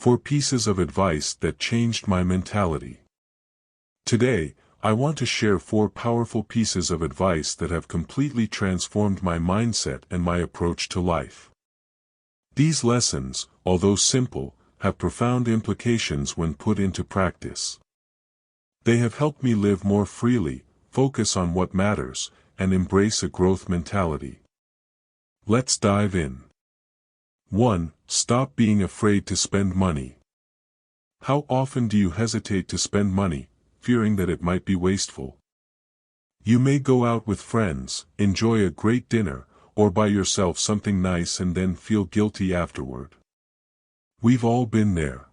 4 pieces of advice that changed my mentality. Today, I want to share 4 powerful pieces of advice that have completely transformed my mindset and my approach to life. These lessons, although simple, have profound implications when put into practice. They have helped me live more freely, focus on what matters, and embrace a growth mentality. Let's dive in. 1. Stop being afraid to spend money. How often do you hesitate to spend money, fearing that it might be wasteful? You may go out with friends, enjoy a great dinner, or buy yourself something nice and then feel guilty afterward. We've all been there.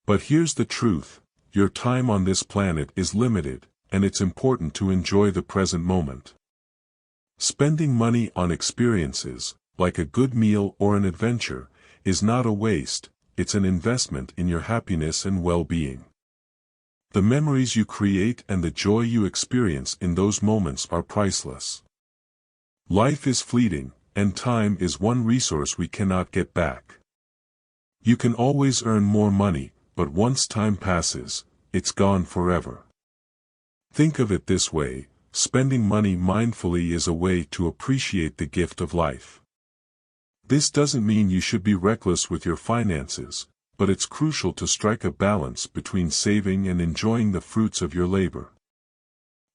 But here's the truth: your time on this planet is limited, and it's important to enjoy the present moment. Spending money on experiences, like a good meal or an adventure, is not a waste, it's an investment in your happiness and well-being. The memories you create and the joy you experience in those moments are priceless. Life is fleeting, and time is one resource we cannot get back. You can always earn more money, but once time passes, it's gone forever. Think of it this way: spending money mindfully is a way to appreciate the gift of life. This doesn't mean you should be reckless with your finances, but it's crucial to strike a balance between saving and enjoying the fruits of your labor.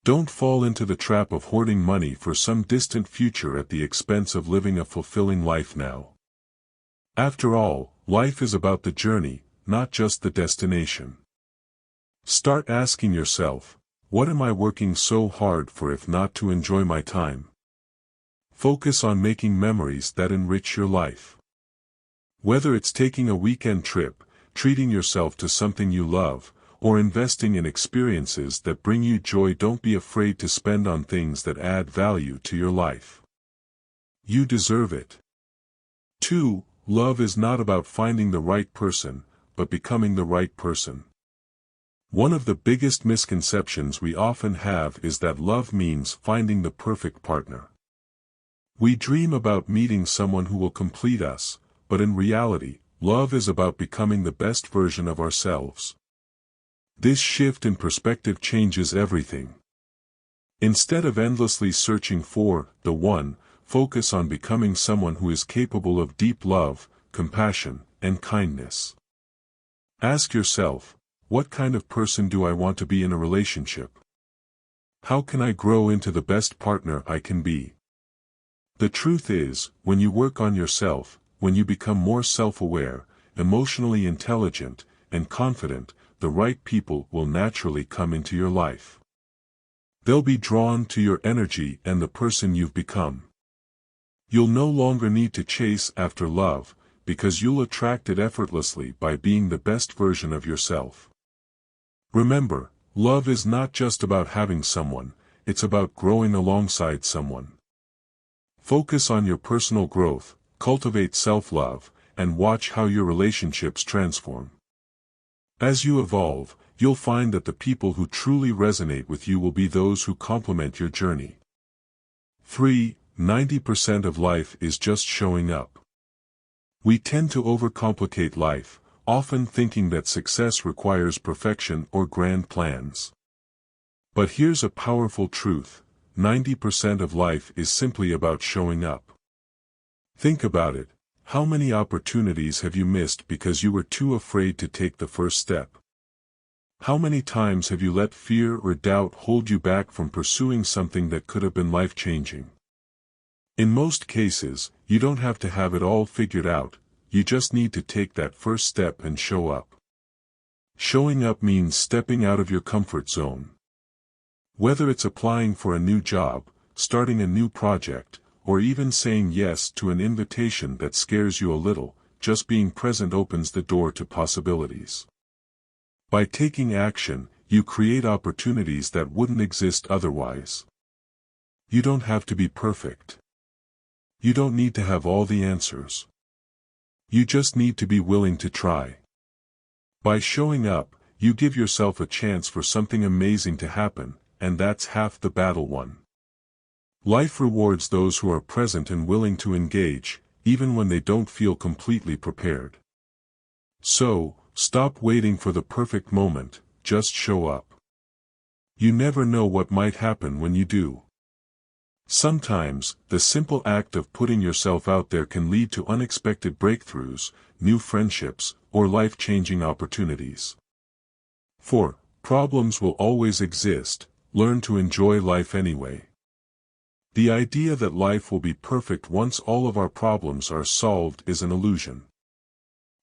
Don't fall into the trap of hoarding money for some distant future at the expense of living a fulfilling life now. After all, life is about the journey, not just the destination. Start asking yourself, what am I working so hard for if not to enjoy my time? Focus on making memories that enrich your life. Whether it's taking a weekend trip, treating yourself to something you love, or investing in experiences that bring you joy, don't be afraid to spend on things that add value to your life. You deserve it. 2. Love is not about finding the right person, but becoming the right person. One of the biggest misconceptions we often have is that love means finding the perfect partner. We dream about meeting someone who will complete us, but in reality, love is about becoming the best version of ourselves. This shift in perspective changes everything. Instead of endlessly searching for the one, focus on becoming someone who is capable of deep love, compassion, and kindness. Ask yourself, what kind of person do I want to be in a relationship? How can I grow into the best partner I can be? The truth is, when you work on yourself, when you become more self-aware, emotionally intelligent, and confident, the right people will naturally come into your life. They'll be drawn to your energy and the person you've become. You'll no longer need to chase after love, because you'll attract it effortlessly by being the best version of yourself. Remember, love is not just about having someone, it's about growing alongside someone. Focus on your personal growth, cultivate self-love, and watch how your relationships transform. As you evolve, you'll find that the people who truly resonate with you will be those who complement your journey. 3. 90% of life is just showing up. We tend to overcomplicate life, often thinking that success requires perfection or grand plans. But here's a powerful truth: 90% of life is simply about showing up. Think about it. How many opportunities have you missed because you were too afraid to take the first step? How many times have you let fear or doubt hold you back from pursuing something that could have been life-changing? In most cases, you don't have to have it all figured out, you just need to take that first step and show up. Showing up means stepping out of your comfort zone. Whether it's applying for a new job, starting a new project, or even saying yes to an invitation that scares you a little, just being present opens the door to possibilities. By taking action, you create opportunities that wouldn't exist otherwise. You don't have to be perfect. You don't need to have all the answers. You just need to be willing to try. By showing up, you give yourself a chance for something amazing to happen, and that's half the battle won. Life rewards those who are present and willing to engage, even when they don't feel completely prepared. So, stop waiting for the perfect moment, just show up. You never know what might happen when you do. Sometimes, the simple act of putting yourself out there can lead to unexpected breakthroughs, new friendships, or life-changing opportunities. 4. Problems will always exist. Learn to enjoy life anyway. The idea that life will be perfect once all of our problems are solved is an illusion.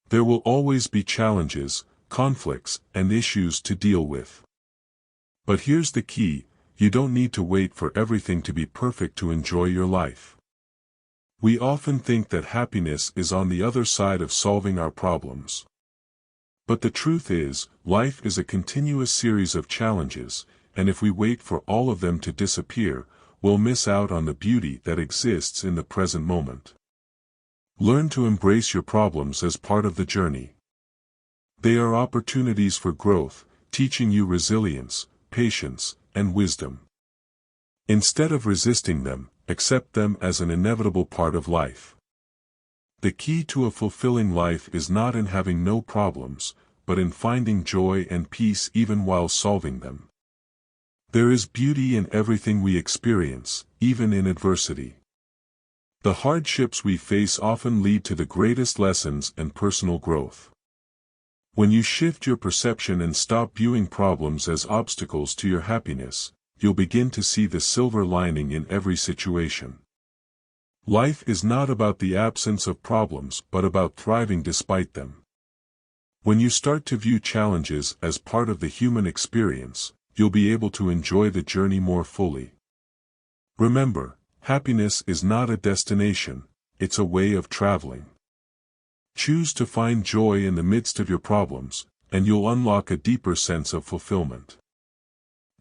There will always be challenges, conflicts, and issues to deal with. But here's the key: you don't need to wait for everything to be perfect to enjoy your life. We often think that happiness is on the other side of solving our problems. But the truth is, life is a continuous series of challenges, and if we wait for all of them to disappear, we'll miss out on the beauty that exists in the present moment. Learn to embrace your problems as part of the journey. They are opportunities for growth, teaching you resilience, patience, and wisdom. Instead of resisting them, accept them as an inevitable part of life. The key to a fulfilling life is not in having no problems, but in finding joy and peace even while solving them. There is beauty in everything we experience, even in adversity. The hardships we face often lead to the greatest lessons and personal growth. When you shift your perception and stop viewing problems as obstacles to your happiness, you'll begin to see the silver lining in every situation. Life is not about the absence of problems but about thriving despite them. When you start to view challenges as part of the human experience, you'll be able to enjoy the journey more fully. Remember, happiness is not a destination, it's a way of traveling. Choose to find joy in the midst of your problems, and you'll unlock a deeper sense of fulfillment.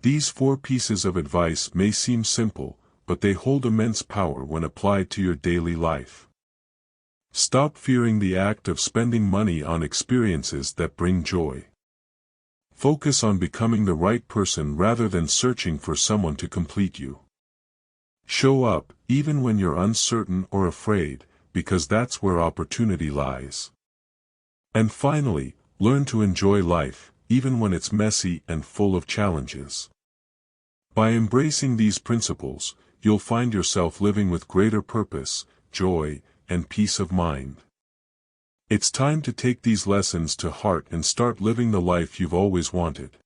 These 4 pieces of advice may seem simple, but they hold immense power when applied to your daily life. Stop fearing the act of spending money on experiences that bring joy. Focus on becoming the right person rather than searching for someone to complete you. Show up, even when you're uncertain or afraid, because that's where opportunity lies. And finally, learn to enjoy life, even when it's messy and full of challenges. By embracing these principles, you'll find yourself living with greater purpose, joy, and peace of mind. It's time to take these lessons to heart and start living the life you've always wanted.